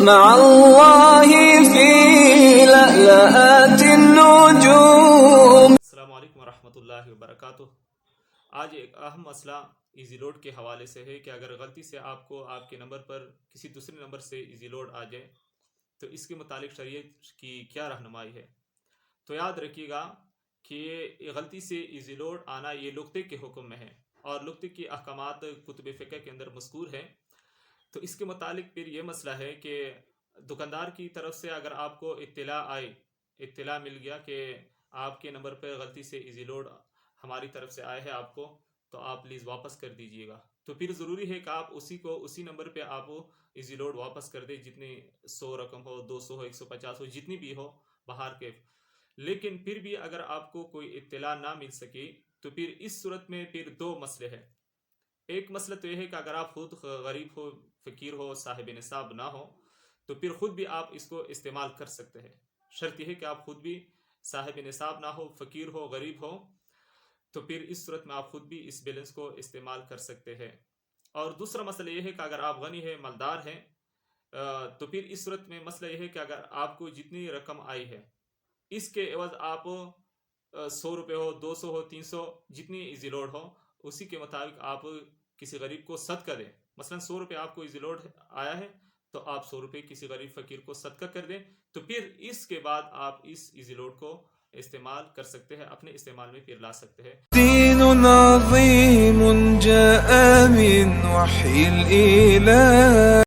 मअल्लाहि फी लअलातिन नुजूम। अस्सलामु अलैकुम वरहमतुल्लाहि वबरकातुह। आज एक अहम मसला इजी लोड के हवाले से है कि अगर गलती से आपको आपके नंबर पर किसी दूसरे नंबर से इजी लोड आ जाए तो इसके मुतालिक शरीयत की क्या रहनुमाई है। तो याद रखिएगा कि ये गलती से इजी लोड आना ये लुग़्ते के हुक्म में है और लुग़्ते की अहकामात कुतुब फ़िक़्ह के अंदर मज़कूर है। तो इसके मुतालिक फिर ये मसला है कि दुकानदार की तरफ से अगर आपको इत्तला मिल गया कि आपके नंबर पर गलती से इजी लोड हमारी तरफ से आया है आपको, तो आप प्लीज़ वापस कर दीजिएगा। तो फिर ज़रूरी है कि आप उसी नंबर पे आप इजी लोड वापस कर दें, जितनी 100 रकम हो, 200 हो, 150 हो, जितनी भी हो बाहर के। लेकिन फिर भी अगर आपको कोई इत्तला ना मिल सके तो फिर इस सूरत में फिर दो मसले हैं। एक मसला तो यह है कि अगर आप खुद गरीब हो, फ़कीर हो, साहिब निसाब ना हो, तो फिर खुद भी आप इसको इस्तेमाल कर सकते हैं। शर्त यह है कि आप खुद भी साहिब निसाब ना हो, फ़कीर हो, गरीब हो, तो फिर इस सूरत में आप खुद भी इस बैलेंस को इस्तेमाल कर सकते हैं। और दूसरा मसला यह है कि अगर आप गनी है, मालदार हैं, तो फिर इस सूरत में मसला यह है कि अगर आपको जितनी रकम आई है इसके एवज आप 100 रुपये हो, 200 हो, 300 जितनी इजी लोड हो उसी के मुताबिक आप किसी गरीब को सदका दें। मसलन 100 रुपये आपको इजी लोड आया है तो आप 100 रुपये किसी गरीब फ़कीर को सदका कर दें। तो फिर इसके बाद आप इस इजी लोड को इस्तेमाल कर सकते हैं, अपने इस्तेमाल में फिर ला सकते हैं। दीनुन अज़ीमुन जाअ मिन वहील इलाह।